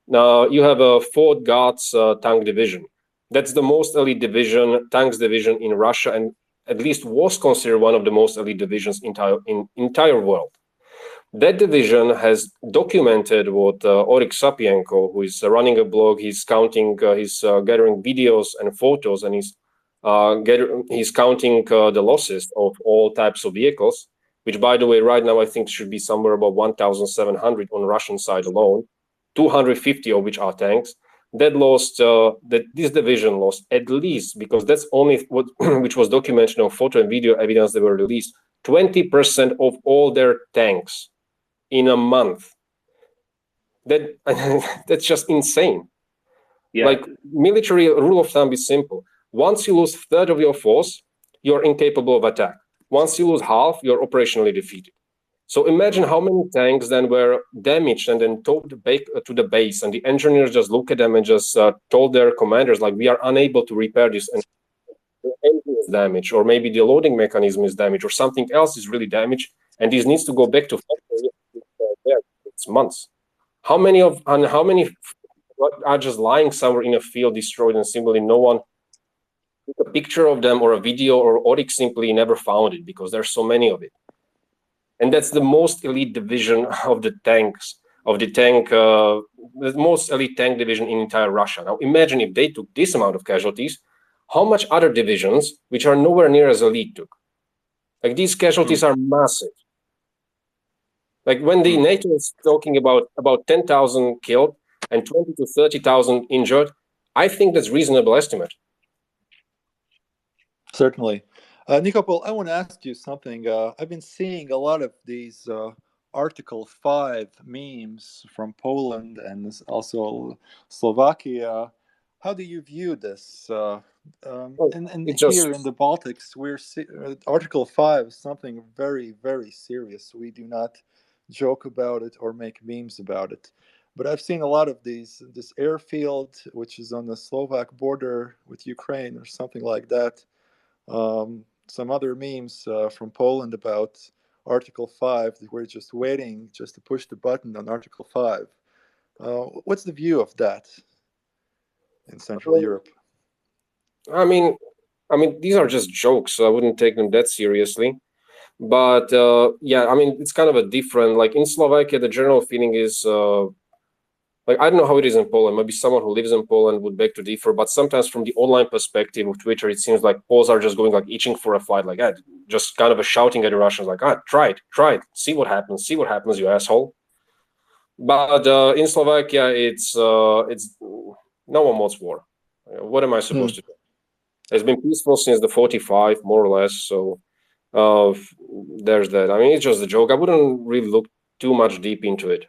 Now you have a Fort Guards tank division. That's the most elite division, tanks division in Russia, and at least was considered one of the most elite divisions in entire world. That division has documented what Oryk Sapienko, who is running a blog, he's counting, he's gathering videos and photos, and he's counting the losses of all types of vehicles, which, by the way, right now I think should be somewhere about 1,700 on Russian side alone, 250 of which are tanks. That lost, that this division lost at least, because that's only what which was documented on photo and video evidence that were released, 20% of all their tanks in a month. That that's just insane. Yeah. Like, military rule of thumb is simple. Once you lose a third of your force, you're incapable of attack. Once you lose half, you're operationally defeated. So imagine how many tanks then were damaged and then towed back to the base, and the engineers just look at them and just told their commanders, like, we are unable to repair this, and the engine is damaged, or maybe the loading mechanism is damaged, or something else is really damaged, and this needs to go back to factory. It's months. How many are just lying somewhere in a field, destroyed, and simply no one took a picture of them or a video, or Oryk simply never found it because there's so many of it. And that's the most elite division of the tanks, the most elite tank division in entire Russia. Now imagine if they took this amount of casualties, how much other divisions, which are nowhere near as elite, took. Like, these casualties are massive. Like, when the NATO is talking about 10,000 killed and 20 to 30,000 injured, I think that's reasonable estimate. Certainly. Nikopol, I want to ask you something. I've been seeing a lot of these Article 5 memes from Poland and also Slovakia. How do you view this? Here in the Baltics, Article 5 is something very, very serious. We do not joke about it or make memes about it. But I've seen a lot of this airfield, which is on the Slovak border with Ukraine or something like that. Some other memes from Poland about Article 5. We're just waiting just to push the button on Article 5. What's the view of that in Central Europe? I mean, these are just jokes, so I wouldn't take them that seriously. But yeah, I mean, it's kind of a different, like, in Slovakia, the general feeling is, like, I don't know how it is in Poland. Maybe someone who lives in Poland would beg to differ, but sometimes from the online perspective of Twitter, it seems like Poles are just going, like, itching for a fight, like, just kind of shouting at the Russians, like, try it, see what happens, you asshole. But in Slovakia, it's no one wants war. What am I supposed to do? It's been peaceful since the 45, more or less, so there's that. I mean, it's just a joke. I wouldn't really look too much deep into it.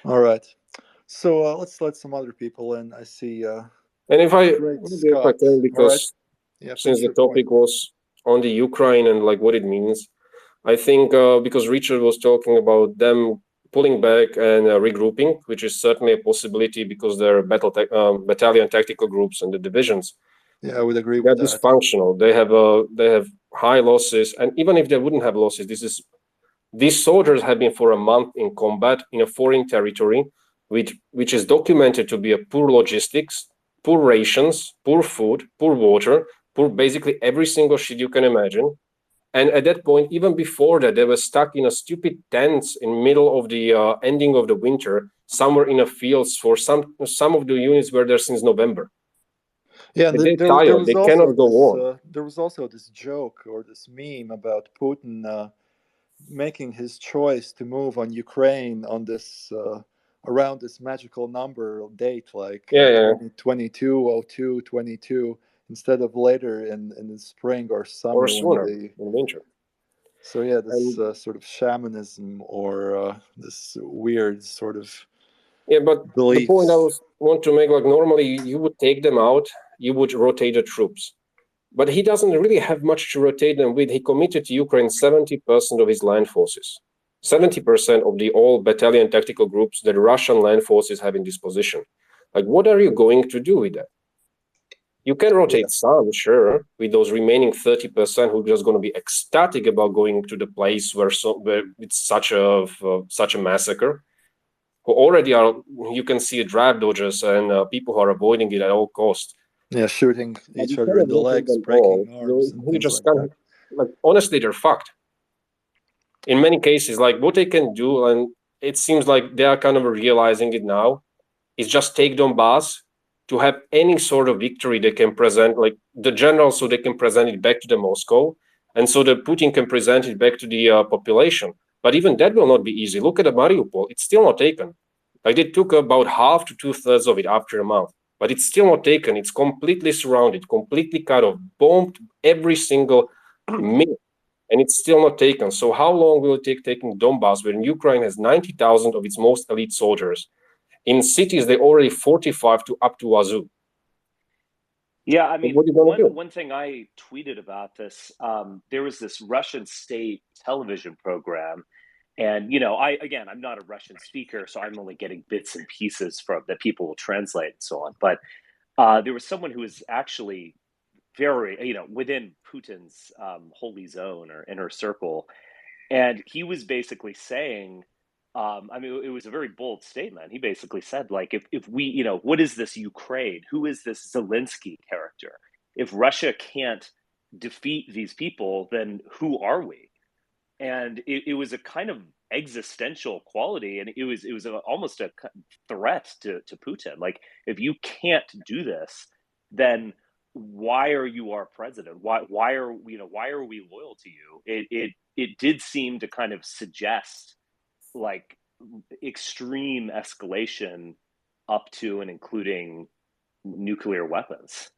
All right. So let's let some other people in. I see. And if I can, because since the topic was on the Ukraine and like what it means, I think because Richard was talking about them pulling back and regrouping, which is certainly a possibility because there are battalion tactical groups and the divisions. Yeah, I would agree with that. They're dysfunctional. They have high losses, and even if they wouldn't have losses, these soldiers have been for a month in combat in a foreign territory, which is documented to be a poor logistics, poor rations, poor food, poor water, poor basically every single shit you can imagine. And at that point, even before that, they were stuck in a stupid tents in middle of the ending of the winter, somewhere in the fields. For some of the units were there since November. Yeah, they cannot go on. There was also this joke or this meme about Putin making his choice to move on Ukraine on this around this magical number or date, like 22, 22, instead of later in the spring or summer or sooner in winter. So yeah, this sort of shamanism or this weird sort of but beliefs. The point I want to make, like, normally you would take them out, you would rotate the troops, but he doesn't really have much to rotate them with. He committed to Ukraine 70% of his land forces, 70% of the all battalion tactical groups that Russian land forces have in disposition. Like, what are you going to do with that? You can rotate some, sure, with those remaining 30% who are just going to be ecstatic about going to the place where it's such a massacre. who already are, you can see draft dodgers and people who are avoiding it at all costs. Yeah, shooting And each you other in cannot the get rid of legs, them all. breaking arms, and You things just like can't, that. like, honestly, they're fucked. In many cases, like what they can do, and it seems like they are kind of realizing it now, is just take Donbass to have any sort of victory they can present, like the generals, so they can present it back to the Moscow, and so that Putin can present it back to the population. But even that will not be easy. Look at the Mariupol; it's still not taken. Like they took about half to 2/3 of it after a month, but it's still not taken. It's completely surrounded, completely cut off, bombed every single minute, and it's still not taken. So how long will it take taking Donbass, when Ukraine has 90,000 of its most elite soldiers? In cities, they already 45 to up to Wazoo. Yeah, I mean, What are you going to do? one thing I tweeted about this, there was this Russian state television program, and I'm not a Russian speaker, so I'm only getting bits and pieces from that people will translate and so on. But there was someone who was actually very, within Putin's holy zone or inner circle, and he was basically saying, I mean, it was a very bold statement. He basically said, like, if we, what is this Ukraine? Who is this Zelensky character? If Russia can't defeat these people, then who are we? And it was a kind of existential quality, and it was almost a threat to Putin. Like, if you can't do this, then why are you our president? Why are we loyal to you? It did seem to kind of suggest like extreme escalation up to and including nuclear weapons.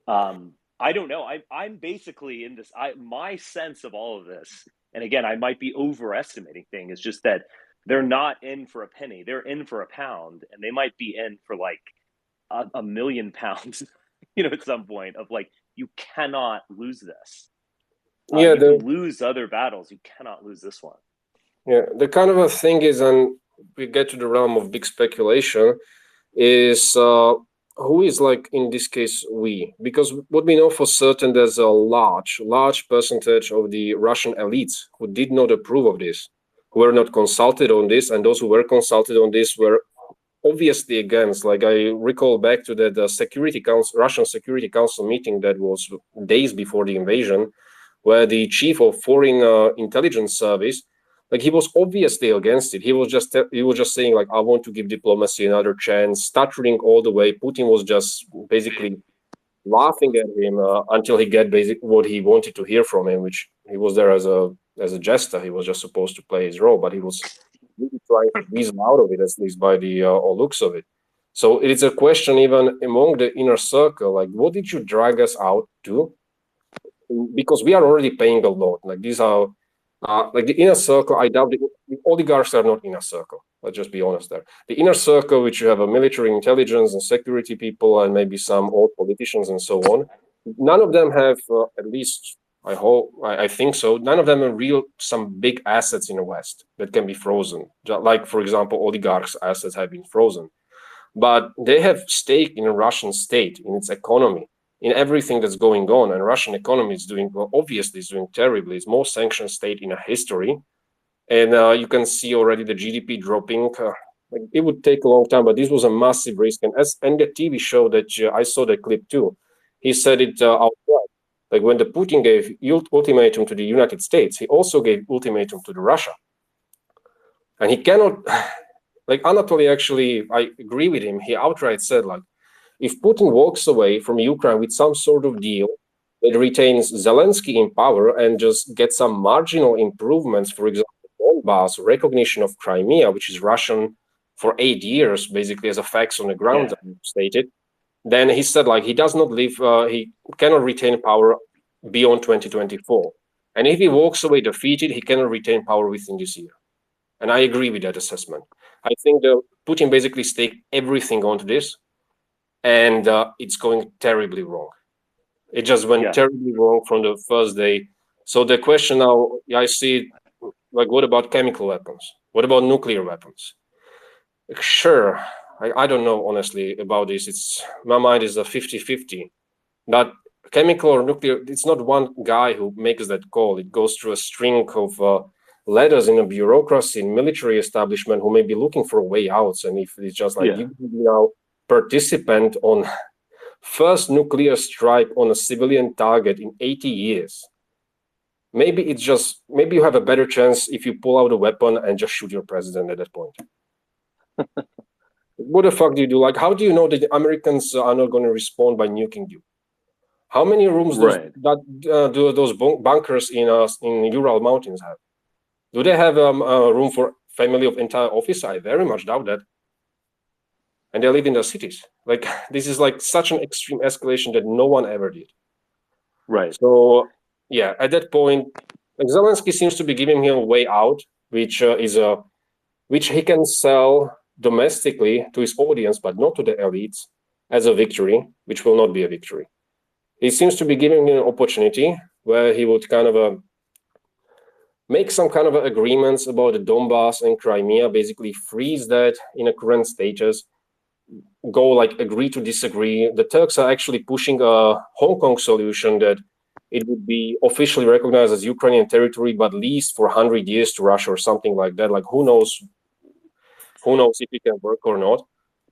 I don't know. I'm basically in this. My sense of all of this, and again, I might be overestimating things, is just that they're not in for a penny. They're in for a pound, and they might be in for like a million pounds, at some point. Of like, you cannot lose this. Yeah, you can lose other battles. You cannot lose this one. Yeah, the kind of a thing is, and we get to the realm of big speculation, is who is, like, in this case, we? Because what we know for certain, there's a large percentage of the Russian elites who did not approve of this, who were not consulted on this, and those who were consulted on this were obviously against. Like, I recall back to the Security Council, Russian Security Council meeting that was days before the invasion, where the chief of foreign intelligence service, like, he was obviously against it. He was just saying, like, I want to give diplomacy another chance, stuttering all the way. Putin was just basically laughing at him until he get what he wanted to hear from him, which he was there as a jester. He was just supposed to play his role, but he was really trying to weasel out of it, at least by the all looks of it. So it is a question even among the inner circle, like, what did you drag us out to? Because we are already paying a lot. Like, these are like the inner circle. I doubt the oligarchs are not inner circle. Let's just be honest there. The inner circle, which you have a military intelligence and security people and maybe some old politicians and so on, none of them have, at least I think so, none of them are some big assets in the West that can be frozen. Like, for example, oligarchs' assets have been frozen. But they have stake in a Russian state, in its economy, in everything that's going on. And Russian economy is doing, well, obviously is doing terribly. It's most sanctioned state in a history. And you can see already the GDP dropping. Like, it would take a long time, but this was a massive risk. And the TV show that I saw the clip too, he said it outright. Like, when the Putin gave ultimatum to the United States, he also gave ultimatum to the Russia. And he cannot, like, Anatoly, actually, I agree with him. He outright said, like, if Putin walks away from Ukraine with some sort of deal that retains Zelensky in power and just gets some marginal improvements, for example, Donbass, recognition of Crimea, which is Russian for 8 years, basically, as a facts on the ground, stated, then he said, like, he does not live, he cannot retain power beyond 2024. And if he walks away defeated, he cannot retain power within this year. And I agree with that assessment. I think that Putin basically staked everything onto this, and it's going terribly wrong. It just went terribly wrong from the first day. So the question now, I see, like, what about chemical weapons? What about nuclear weapons? Sure, I don't know, honestly, about this. My mind is a 50-50. But chemical or nuclear, it's not one guy who makes that call. It goes through a string of leaders in a bureaucracy, in military establishment, who may be looking for way outs. And if it's just like, you now participant on first nuclear strike on a civilian target in 80 years, maybe you have a better chance if you pull out a weapon and just shoot your president at that point. What the fuck do you do? Like, how do you know that the Americans are not going to respond by nuking you? How many rooms do those bunkers in Ural Mountains have? Do they have a room for family of entire office? I very much doubt that. And they live in the cities. Like, this is like such an extreme escalation that no one ever did. Right. So yeah, at that point, like, Zelensky seems to be giving him a way out, which which he can sell domestically to his audience, but not to the elites, as a victory, which will not be a victory. He seems to be giving him an opportunity where he would kind of make some kind of agreements about the Donbass and Crimea, basically freeze that in a current status, go like agree to disagree. The Turks are actually pushing a Hong Kong solution that it would be officially recognized as Ukrainian territory, but leased for 100 years to Russia or something like that. Like, who knows if it can work or not.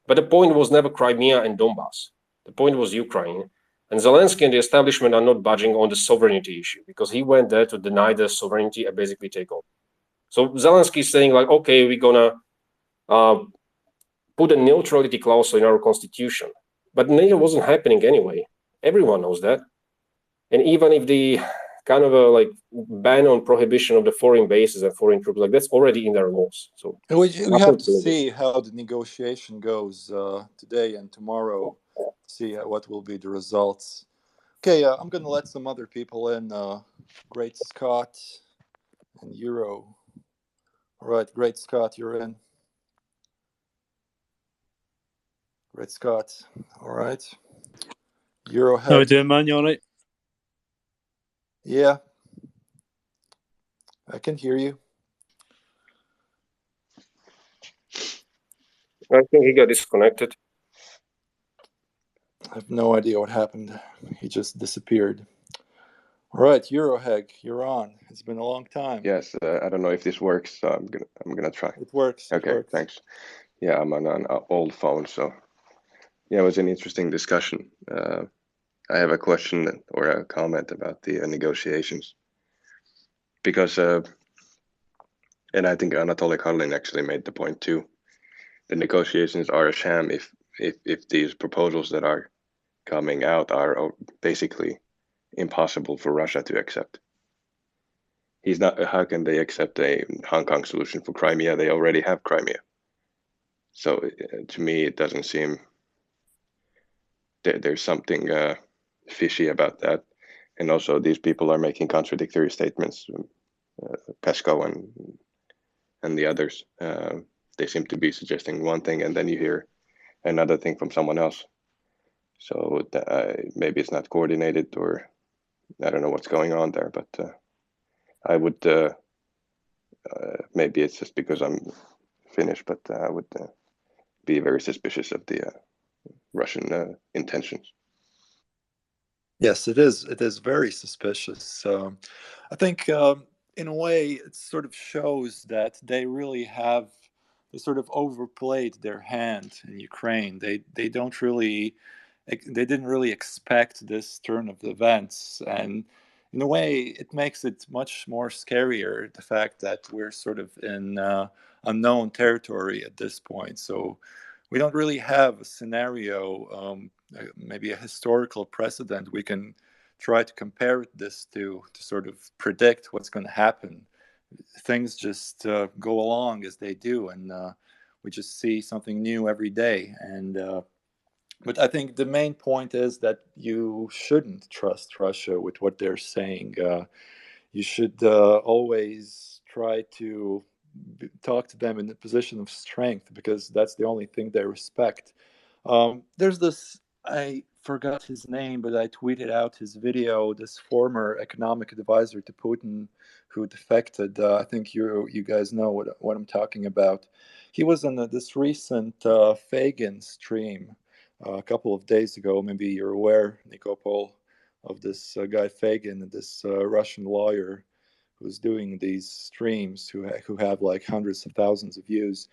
But the point was never Crimea and Donbass. The point was Ukraine. And Zelensky and the establishment are not budging on the sovereignty issue, because he went there to deny the sovereignty and basically take over. So Zelensky is saying, like, okay, we're gonna put a neutrality clause in our constitution. But NATO wasn't happening anyway. Everyone knows that. And even if the kind of a like ban on prohibition of the foreign bases and foreign troops, like, that's already in their laws. So we have to see how the negotiation goes today and tomorrow. See what will be the results. Okay, I'm going to let some other people in. Great Scott and Euro. All right, Great Scott, you're in. Great Scott. All right. Euro. How are we doing, man? You all right? Yeah. I can hear you. I think he got disconnected. I have no idea what happened. He just disappeared. All right, Euroheg, you're on. It's been a long time. Yes, I don't know if this works, so I'm gonna try. It works. Okay, it works. Thanks. Yeah, I'm on an old phone, so yeah, it was an interesting discussion. I have a question or a comment about the negotiations, because and I think Anatoly Karlin actually made the point too. The negotiations are a sham if these proposals that are coming out are basically impossible for Russia to accept. He's not. How can they accept a Hong Kong solution for Crimea? They already have Crimea. So to me, it doesn't seem that there's something fishy about that. And also, these people are making contradictory statements. Pesco and the others, they seem to be suggesting one thing, and then you hear another thing from someone else. So maybe it's not coordinated, or I don't know what's going on there. But I would maybe it's just because I'm Finnish, but I would be very suspicious of the Russian intentions. Yes, it is. It is very suspicious. I think, in a way, it sort of shows that they sort of overplayed their hand in Ukraine. They didn't really expect this turn of the events, and in a way, it makes it much more scarier, the fact that we're sort of in unknown territory at this point. So we don't really have a scenario, maybe a historical precedent we can try to compare this to sort of predict what's going to happen. Things just go along as they do, and we just see something new every day. And but I think the main point is that you shouldn't trust Russia with what they're saying. You should always try to talk to them in a position of strength, because that's the only thing they respect. There's this, I forgot his name, but I tweeted out his video, this former economic advisor to Putin who defected. I think you guys know what I'm talking about. He was on this recent Fagin stream a couple of days ago. Maybe you're aware, Nikopol, of this guy Fagin, this Russian lawyer who's doing these streams, who have like hundreds of thousands of views,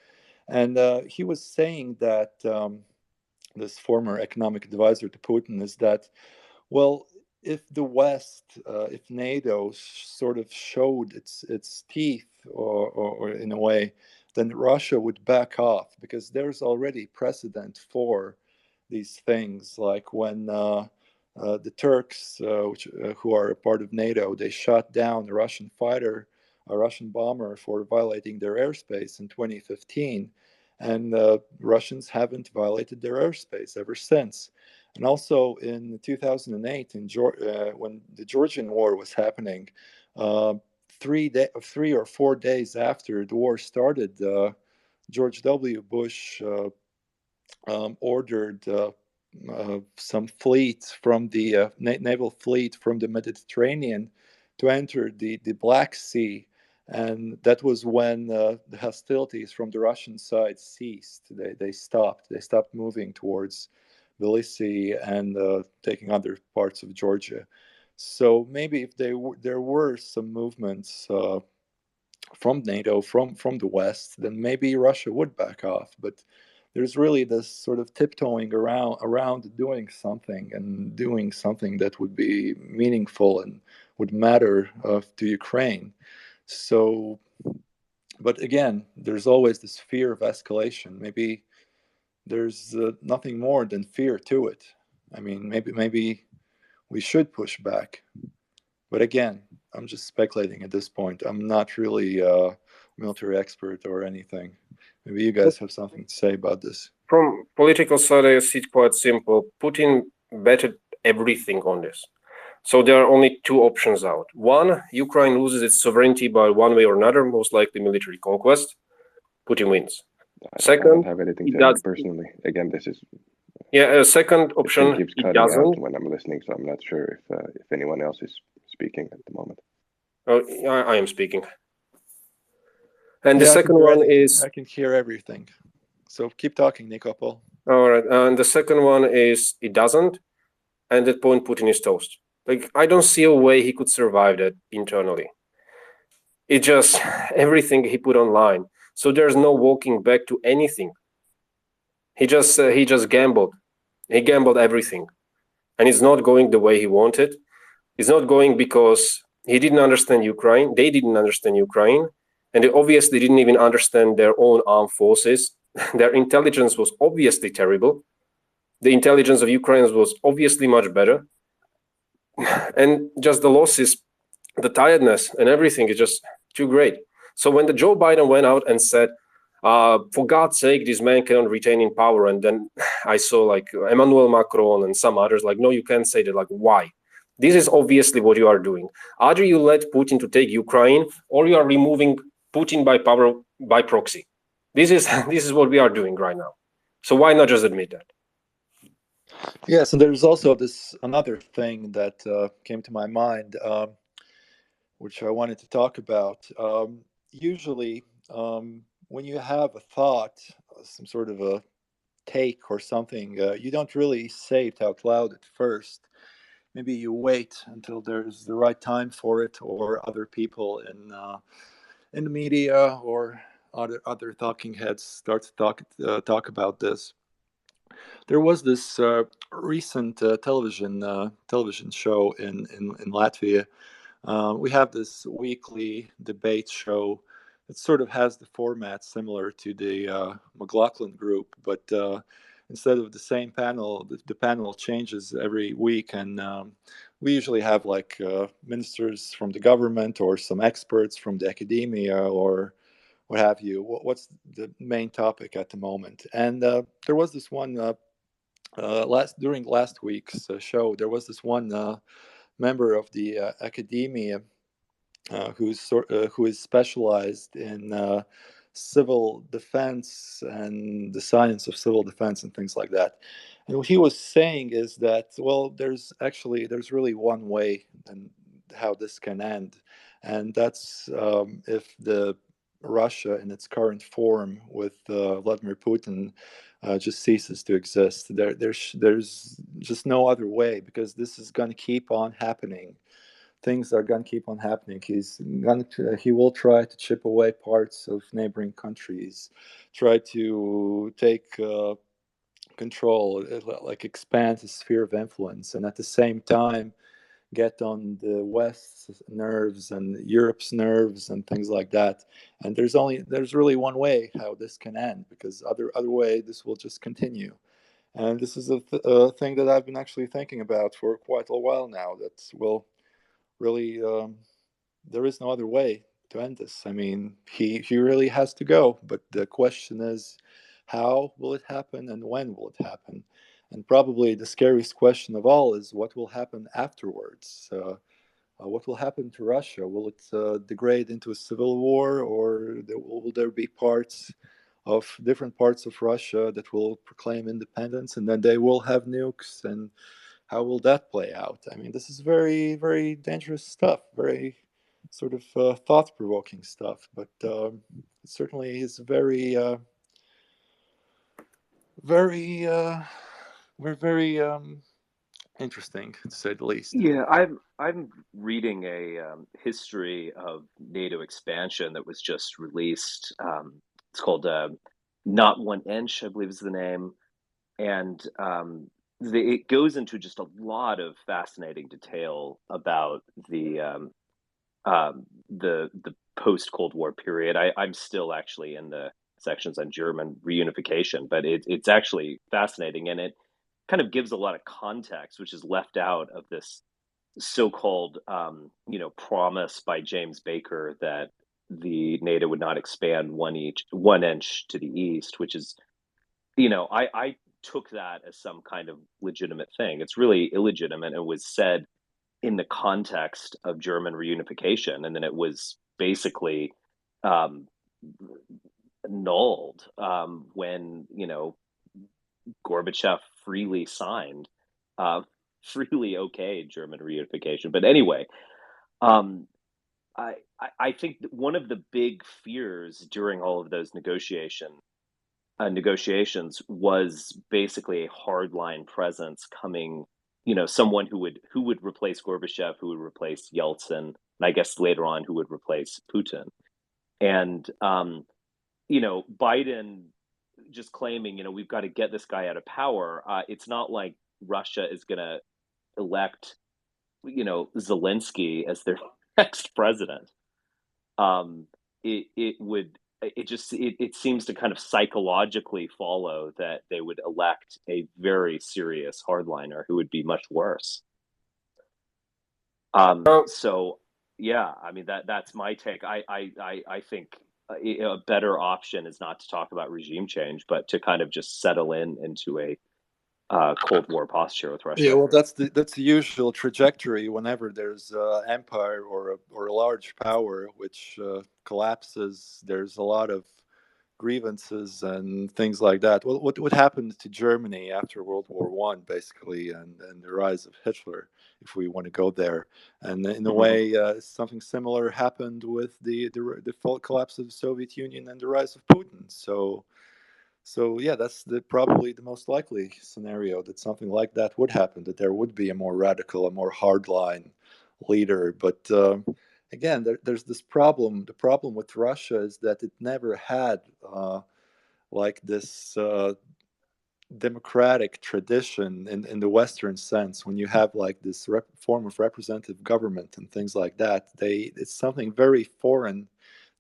and he was saying that this former economic advisor to Putin is that, well, if the West, if NATO sort of showed its teeth, or in a way, then Russia would back off, because there's already precedent for these things, like when the Turks, who are a part of NATO, they shot down a Russian fighter, a Russian bomber, for violating their airspace in 2015, and Russians haven't violated their airspace ever since. And also in 2008, when the Georgian War was happening, 3 or 4 days after the war started, George W. Bush ordered some fleets from the naval fleet from the Mediterranean to enter the Black Sea. And that was when the hostilities from the Russian side ceased. They stopped. They stopped moving towards Tbilisi and taking other parts of Georgia. So maybe if there were some movements from NATO, from the West, then maybe Russia would back off. But there's really this sort of tiptoeing around doing something, and doing something that would be meaningful and would matter to Ukraine. So, but again, there's always this fear of escalation. Maybe there's nothing more than fear to it. I mean, maybe we should push back. But again, I'm just speculating at this point. I'm not really a military expert or anything. Maybe you guys have something to say about this. From political side, I see it quite simple. Putin betted everything on this. So there are only two options out. One, Ukraine loses its sovereignty by one way or another, most likely military conquest. Putin wins. Second, I don't have anything to add personally. Again, this is second option, keeps it cutting doesn't. out when I'm listening, so I'm not sure if anyone else is speaking at the moment. Oh, I am speaking. And the second one is... I can hear everything. So keep talking, Nikopol. All right. And the second one is it doesn't. And at that point, Putin is toast. Like, I don't see a way he could survive that internally. It just, everything he put online. So there's no walking back to anything. He just gambled. He gambled everything. And it's not going the way he wanted. It's not going because he didn't understand Ukraine. They didn't understand Ukraine. And they obviously didn't even understand their own armed forces. Their intelligence was obviously terrible. The intelligence of Ukraine was obviously much better. And just the losses, the tiredness and everything is just too great. So when the Joe Biden went out and said, for God's sake, this man cannot retain in power. And then I saw like Emmanuel Macron and some others like, no, you can't say that. Like, why? This is obviously what you are doing. Either you let Putin to take Ukraine, or you are removing Putin by power, by proxy. This is what we are doing right now. So why not just admit that? Yes, and there's also another thing that came to my mind, which I wanted to talk about. Usually, when you have a thought, some sort of a take or something, you don't really say it out loud at first. Maybe you wait until there's the right time for it, or other people in the media or other talking heads start to talk about this. There was this recent television show in Latvia. We have this weekly debate show. It sort of has the format similar to the McLaughlin group, but instead of the same panel, the panel changes every week, and we usually have like ministers from the government or some experts from the academia or what have you. What's the main topic at the moment? And there was this one during last week's show. There was this one member of the academia who is specialized in civil defense and the science of civil defense and things like that. And what he was saying is that, well, there's really one way and how this can end, and that's if the Russia in its current form with Vladimir Putin just ceases to exist. There's just no other way, because this is going to keep on happening. things are going to keep on happening. He will try to chip away parts of neighboring countries, try to take control, like expand his sphere of influence, and at the same time get on the West's nerves and Europe's nerves and things like that. And there's really one way how this can end, because other way this will just continue. And this is a thing that I've been actually thinking about for quite a while now. That will really there is no other way to end this. I mean, he really has to go, but the question is, how will it happen and when will it happen? And probably the scariest question of all is what will happen afterwards. What will happen to Russia? Will it degrade into a civil war, or will there be different parts of Russia that will proclaim independence, and then they will have nukes? And how will that play out? I mean, this is very, very dangerous stuff, very sort of thought-provoking stuff, but it certainly is very, very interesting, to say the least. Yeah, I'm reading a history of NATO expansion that was just released. It's called Not One Inch, I believe is the name, and it goes into just a lot of fascinating detail about the post Cold War period. I'm still actually in the sections on German reunification, but it's actually fascinating, and it kind of gives a lot of context, which is left out of this so-called promise by James Baker that the NATO would not expand 1 inch to the east, which is, I took that as some kind of legitimate thing. It's really illegitimate. It was said in the context of German reunification, and then it was basically annulled when Gorbachev freely signed, freely okayed German reunification. But anyway, I think that one of the big fears during all of those negotiations was basically a hardline presence coming, someone who would replace Gorbachev, who would replace Yeltsin, and I guess later on who would replace Putin. And Biden just claiming, we've got to get this guy out of power. It's not like Russia is going to elect, Zelensky as their next president. It seems to kind of psychologically follow that they would elect a very serious hardliner who would be much worse. So yeah, I mean, that's my take. I think a better option is not to talk about regime change, but to kind of just settle into a Cold War posture with Russia. Yeah, well, that's the usual trajectory whenever there's empire or a large power which collapses. There's a lot of grievances and things like that. Well, what happened to Germany after World War One, basically, and the rise of Hitler, if we want to go there. And in a way, something similar happened with the collapse of the Soviet Union and the rise of Putin. So yeah, that's probably the most likely scenario, that something like that would happen, that there would be a more radical, a more hardline leader. But again, there's this problem. The problem with Russia is that it never had like this democratic tradition in the Western sense. When you have like this form of representative government and things like that, it's something very foreign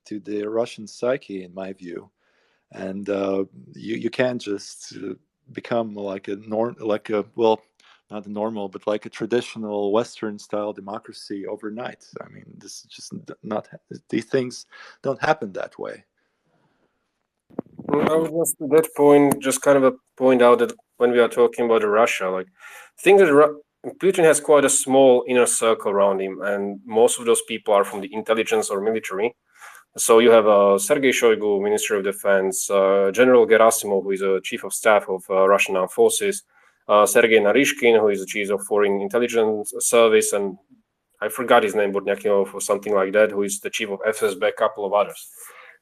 to the Russian psyche, in my view. And you can't just become like not a normal, but like a traditional Western style democracy overnight. I mean, this is just not, these things don't happen that way. I would just at that point just kind of point out that when we are talking about Russia, like, I think that Putin has quite a small inner circle around him, and most of those people are from the intelligence or military. So you have Sergei Shoigu, Minister of Defense, General Gerasimov, who is a Chief of Staff of Russian Armed Forces, Sergei Narishkin, who is the Chief of Foreign Intelligence Service, and I forgot his name, Bornyakov or something like that, who is the Chief of FSB, a couple of others.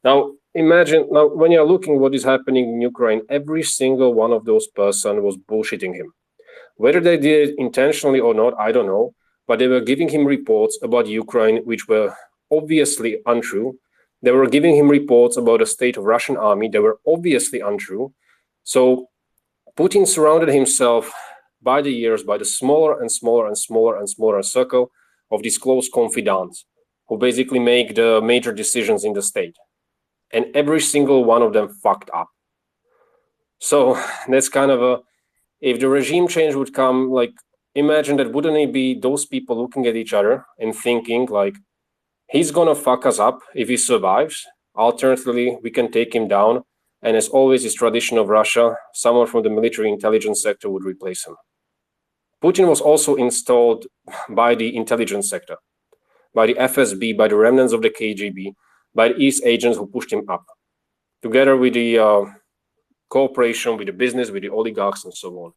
Now, imagine, when you're looking what is happening in Ukraine, every single one of those person was bullshitting him. Whether they did it intentionally or not, I don't know. but they were giving him reports about Ukraine which were obviously untrue. They were giving him reports about the state of Russian army that were obviously untrue. So Putin surrounded himself by the years by the smaller and smaller and smaller and smaller circle of these close confidants who basically make the major decisions in the state. And every single one of them fucked up. So that's kind of a, if the regime change would come, like, imagine that, wouldn't it be those people looking at each other and thinking like, he's gonna fuck us up if he survives. Alternatively, we can take him down. And as always is tradition of Russia, someone from the military intelligence sector would replace him. Putin was also installed by the intelligence sector, by the FSB, by the remnants of the KGB, by the East agents who pushed him up, together with the cooperation with the business, with the oligarchs and so on.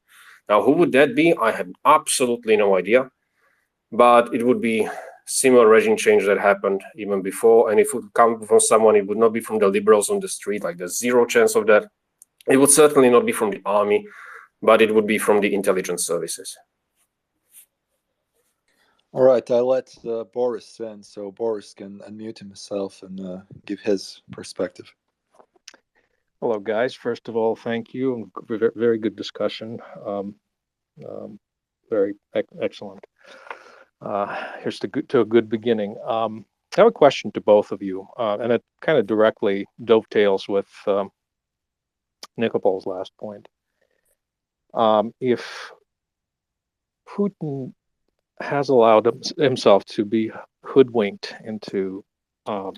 Now, who would that be? I have absolutely no idea, but it would be similar regime change that happened even before. And if it would come from someone, it would not be from the liberals on the street, like there's zero chance of that. It would certainly not be from the army, but it would be from the intelligence services. All right, I let Boris in, so Boris can unmute himself and give his perspective. Hello, guys. First of all, thank you. Very good discussion. Very excellent. Here's to a good beginning. I have a question to both of you, and it kind of directly dovetails with Nikopol's last point. If Putin has allowed himself to be hoodwinked into a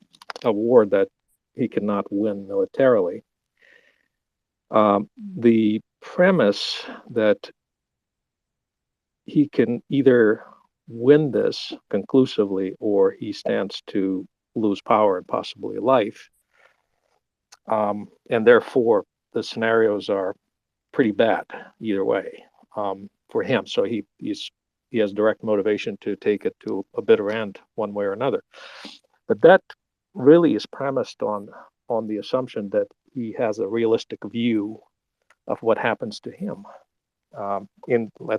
war that he cannot win militarily, the premise that he can either win this conclusively or he stands to lose power and possibly life, and therefore the scenarios are pretty bad either way for him. So he has direct motivation to take it to a bitter end one way or another. But that really is premised on the assumption that he has a realistic view of what happens to him.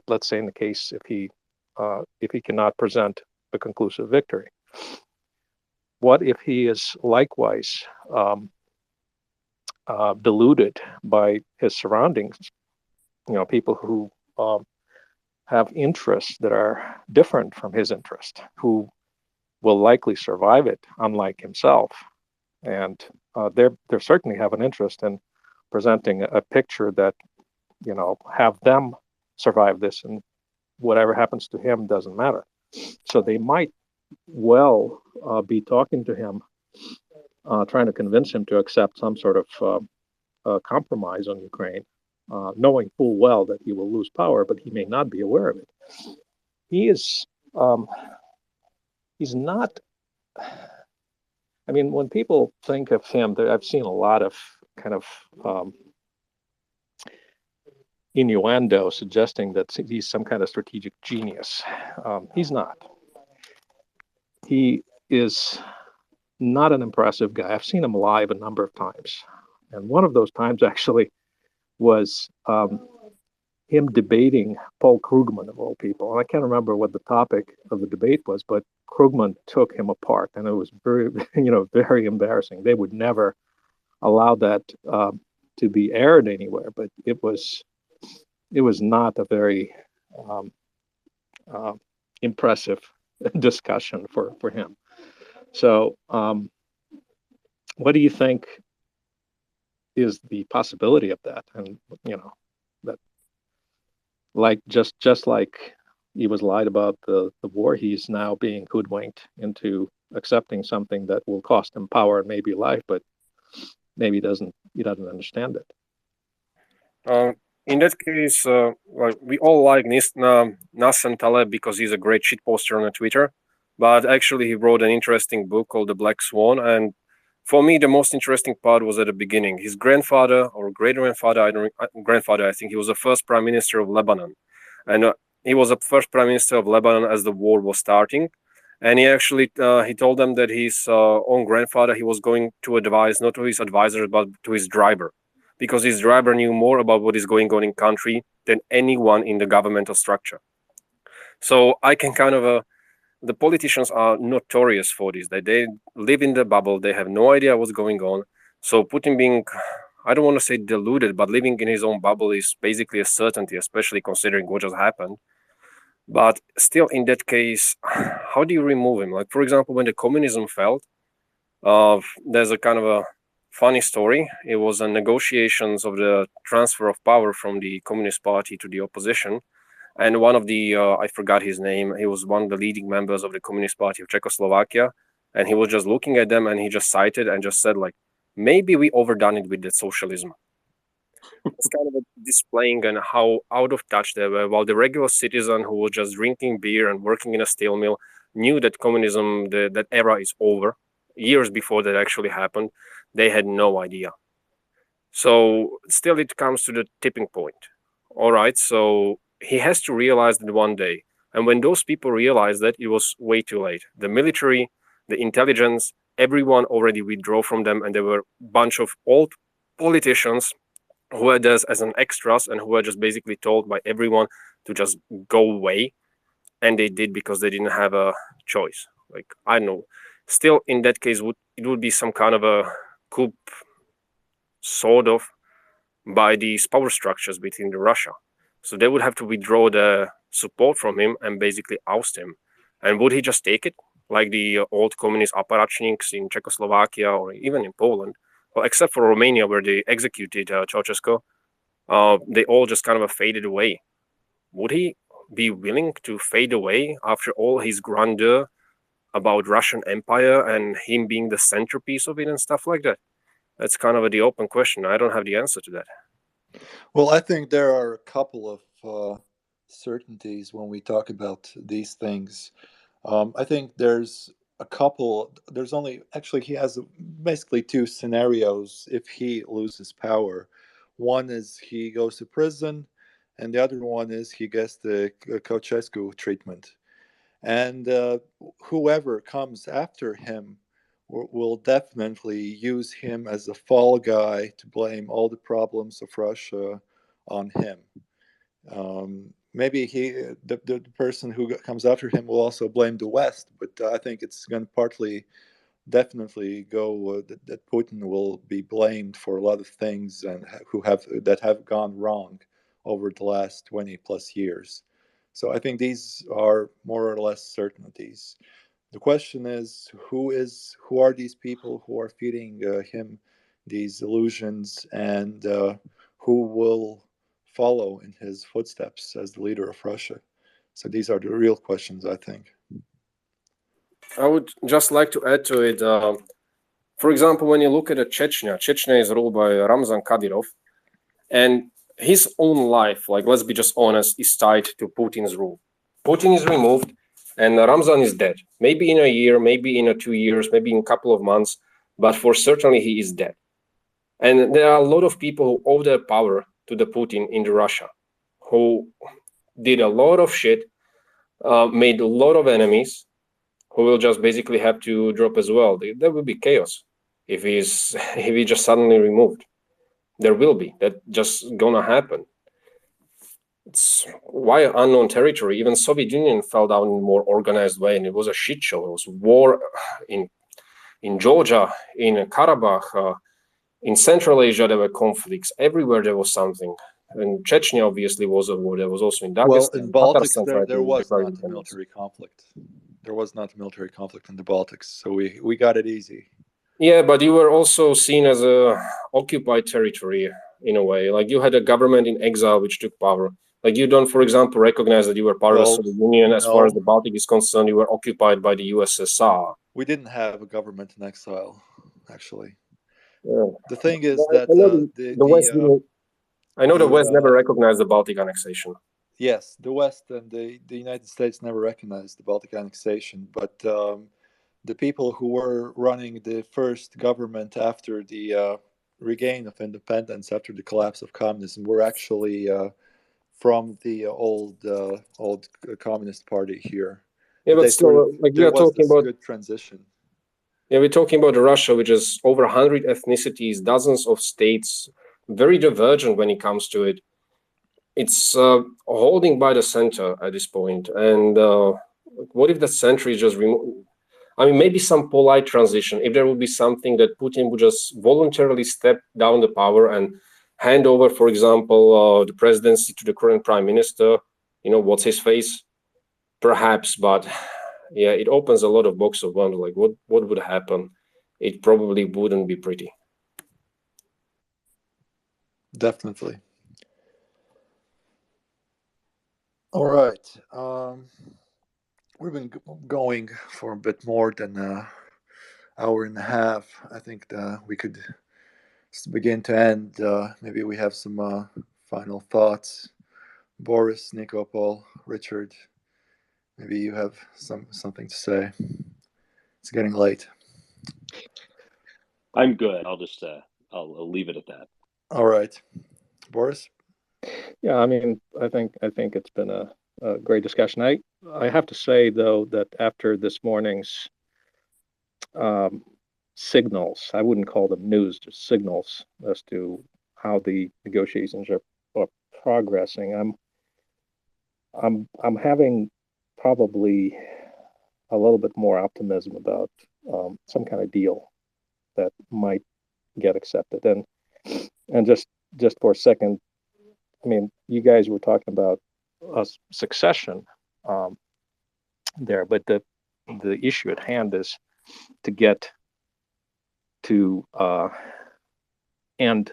Let's say in the case if he cannot present a conclusive victory. What if he is likewise deluded by his surroundings? People who have interests that are different from his interest, who will likely survive it, unlike himself. And they certainly have an interest in presenting a picture that, have them survive this, and whatever happens to him doesn't matter. So they might well be talking to him, trying to convince him to accept some sort of compromise on Ukraine, knowing full well that he will lose power, but he may not be aware of it. He's not. I mean, when people think of him, I've seen a lot of kind of innuendo suggesting that he's some kind of strategic genius. He's not. He is not an impressive guy. I've seen him live a number of times. And one of those times actually was him debating Paul Krugman, of all people. And I can't remember what the topic of the debate was, but Krugman took him apart, and it was very, very embarrassing. They would never allow that to be aired anywhere, but it was not a very impressive discussion for him. So, what do you think is the possibility of that? And that, like just like he was lied about the war, he's now being hoodwinked into accepting something that will cost him power and maybe life, but maybe he doesn't understand it. In that case, we all like Nassan Taleb because he's a great shitposter on Twitter, but actually he wrote an interesting book called The Black Swan, and for me the most interesting part was at the beginning. His grandfather or great-grandfather, I think he was the first prime minister of Lebanon, and he was the first prime minister of Lebanon as the war was starting, and he actually he told them that his own grandfather, he was going to advise not to his advisors but to his driver, because his driver knew more about what is going on in country than anyone in the governmental structure. So I can kind of the politicians are notorious for this. That they live in the bubble. They have no idea what's going on. So Putin being, I don't want to say deluded, but living in his own bubble is basically a certainty, especially considering what just happened. But still, in that case, how do you remove him? Like, for example, when the communism fell, there's a kind of a funny story. It was a negotiations of the transfer of power from the Communist Party to the opposition. And one of the, I forgot his name, he was one of the leading members of the Communist Party of Czechoslovakia. And he was just looking at them and he just cited and just said, like, maybe we overdone it with the socialism. It's kind of displaying on how out of touch they were, while the regular citizen who was just drinking beer and working in a steel mill knew that communism, that era is over. Years before that actually happened, they had no idea. So still it comes to the tipping point. All right, so he has to realize that one day. And when those people realized that, it was way too late. The military, the intelligence, everyone already withdrew from them, and there were a bunch of old politicians who were just as an extras and who were just basically told by everyone to just go away. And they did because they didn't have a choice. Like, I don't know. Still, in that case, it would be some kind of a coup, sort of, by these power structures between Russia. So they would have to withdraw the support from him and basically oust him. And would he just take it, like the old communist apparatchiks in Czechoslovakia or even in Poland? Well, except for Romania, where they executed Ceausescu, they all just kind of faded away. Would he be willing to fade away after all his grandeur about Russian Empire and him being the centerpiece of it and stuff like that? That's kind of the open question. I don't have the answer to that. Well, I think there are a couple of certainties when we talk about these things. I think there's a couple, there's only, actually, he has basically two scenarios if he loses power. One is he goes to prison, and the other one is he gets the Ceausescu treatment. And whoever comes after him will definitely use him as a fall guy to blame all the problems of Russia on him. Maybe the person who comes after him will also blame the West, but I think it's going to partly definitely go that Putin will be blamed for a lot of things and that have gone wrong over the last 20 plus years. So I think these are more or less certainties. The question is, who are these people who are feeding him these illusions, and who will follow in his footsteps as the leader of Russia? So these are the real questions, I think. I would just like to add to it. For example, when you look at Chechnya is ruled by Ramzan Kadyrov, and his own life, like, let's be just honest, is tied to Putin's rule. Putin is removed, and Ramzan is dead. Maybe in a year, maybe in 2 years, maybe in a couple of months, but for certainly he is dead. And there are a lot of people who owe their power to the Putin in Russia, who did a lot of shit, made a lot of enemies, who will just basically have to drop as well. There will be chaos if he's just suddenly removed. There will be. That just gonna happen. It's why unknown territory. Even Soviet Union fell down in a more organized way, and it was a shit show. It was war in Georgia, in Karabakh, in Central Asia. There were conflicts everywhere. There was something. And Chechnya obviously was a war. There was also in Dagestan. Well, in Baltics, there was not a military conflict. There was not a military conflict in the Baltics, so we got it easy. Yeah, but you were also seen as a occupied territory in a way. Like, you had a government in exile which took power. Like, you don't, for example, recognize that you were part of the Soviet Union. As far as the Baltic is concerned, you were occupied by the USSR. We didn't have a government in exile, actually. Yeah. The thing is that I know the West never recognized the Baltic annexation. Yes, the West and the United States never recognized the Baltic annexation, but the people who were running the first government after the regain of independence, after the collapse of communism, were actually from the old Communist Party here. Yeah, but still, like, we are talking about good transition. Yeah, we're talking about Russia, which is over 100 ethnicities, dozens of states, very divergent when it comes to it. it's holding by the center at this point. And what if the center is just removed? I mean, maybe some polite transition, if there would be something that Putin would just voluntarily step down the power and hand over, for example, the presidency to the current prime minister, what's his face? Perhaps, but yeah, it opens a lot of box of wonder, like what would happen? It probably wouldn't be pretty. Definitely. All right. We've been going for a bit more than an hour and a half. I think we could begin to end. Maybe we have some final thoughts. Boris, Nikopol, Richard, maybe you have something to say. It's getting late. I'm good. I'll just I'll leave it at that. All right, Boris. Yeah, I mean, I think it's been a great discussion. I have to say though that after this morning's signals, I wouldn't call them news, just signals as to how the negotiations are progressing. I'm having probably a little bit more optimism about some kind of deal that might get accepted. And just for a second, I mean, you guys were talking about succession there, but the issue at hand is to get to end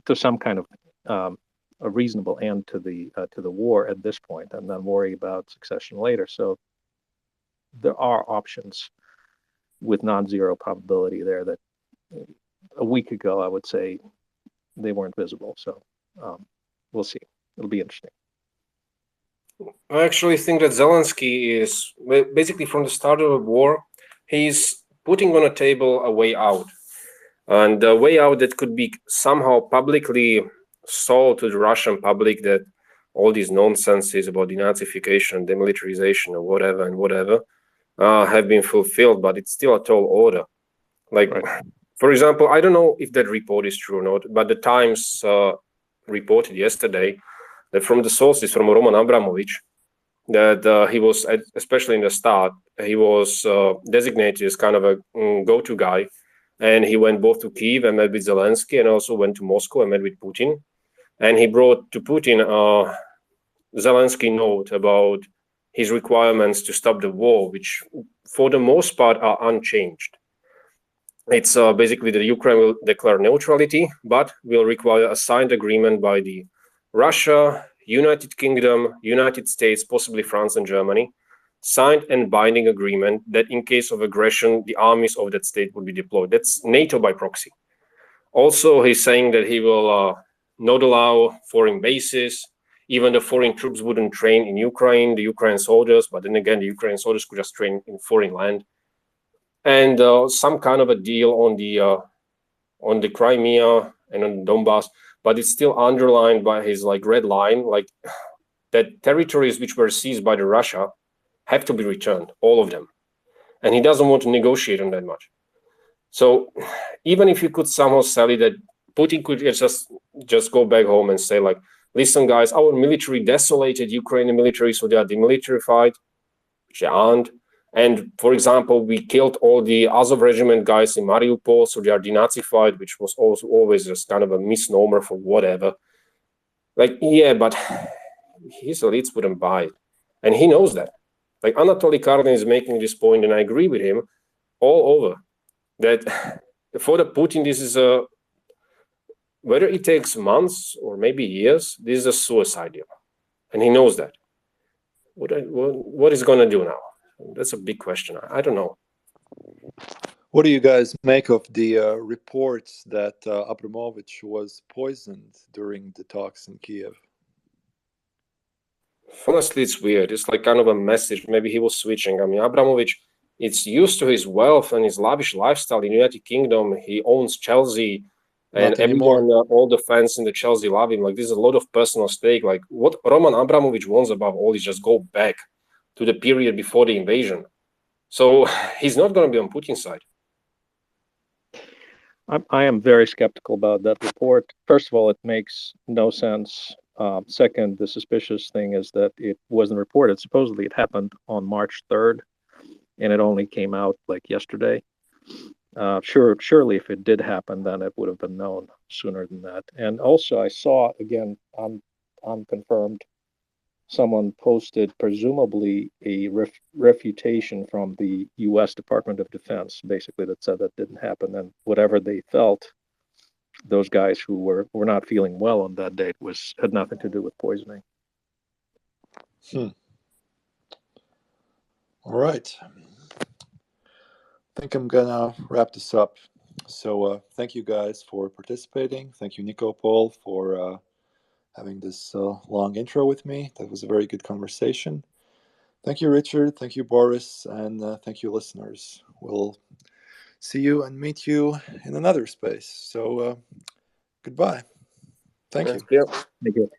to some kind of a reasonable end to the war at this point, and then worry about succession later. So there are options with non-zero probability there that a week ago I would say they weren't visible. So we'll see. It'll be interesting. I actually think that Zelensky is basically from the start of the war, he's putting on a table a way out, and a way out that could be somehow publicly sold to the Russian public, that all these nonsenses about denazification, demilitarization, or whatever have been fulfilled, but it's still a tall order. Like, right. For example, I don't know if that report is true or not, but the Times reported yesterday that from the sources from Roman Abramovich, that he was, especially in the start, he was designated as kind of a go-to guy, and he went both to Kyiv and met with Zelensky, and also went to Moscow and met with Putin, and he brought to Putin Zelensky note about his requirements to stop the war, which for the most part are unchanged. It's basically that Ukraine will declare neutrality, but will require a signed agreement by the Russia, United Kingdom, United States, possibly France and Germany, signed and binding agreement that in case of aggression, the armies of that state would be deployed. That's NATO by proxy. Also, he's saying that he will not allow foreign bases. Even the foreign troops wouldn't train in Ukraine, the Ukrainian soldiers, but then again, the Ukrainian soldiers could just train in foreign land. And some kind of a deal on the Crimea and on Donbass, but it's still underlined by his red line, like that territories which were seized by the Russia have to be returned, all of them. And he doesn't want to negotiate on that much. So even if you could somehow sell it that Putin could just go back home and say, like, listen, guys, our military desolated Ukrainian military, so they are demilitarified, which they aren't. And for example, we killed all the Azov regiment guys in Mariupol, so they are denazified, which was also always just kind of a misnomer for whatever. Like, yeah, but his elites wouldn't buy it. And he knows that. Like, Anatoly Karlin is making this point, and I agree with him all over, that for the Putin, this is whether it takes months or maybe years, this is a suicide deal. And he knows that. What is going to do now? That's a big question. I don't know. What do you guys make of the reports that Abramovich was poisoned during the talks in Kiev? Honestly, it's weird. It's like kind of a message. Maybe he was switching. I mean, Abramovich, it's used to his wealth and his lavish lifestyle in the United Kingdom. He owns Chelsea, and everyone, all the fans in the Chelsea love him. Like, there's a lot of personal stake. Like, what Roman Abramovich wants above all is just go back to the period before the invasion. So he's not going to be on Putin's side. I am very skeptical about that report. First of all, it makes no sense. Second, the suspicious thing is that it wasn't reported. Supposedly it happened on March 3rd, and it only came out like yesterday. Surely if it did happen, then it would have been known sooner than that. And also I saw, again, unconfirmed, someone posted presumably a refutation from the U.S. Department of Defense, basically, that said that didn't happen. And whatever they felt, those guys who were not feeling well on that date had nothing to do with poisoning. All right. I think I'm gonna wrap this up. So thank you guys for participating. Thank you, Nikopol, for having this long intro with me. That was a very good conversation. Thank you, Richard. Thank you, Boris. And thank you, listeners. We'll see you and meet you in another space. So goodbye. Thank you. Yeah. Thank you.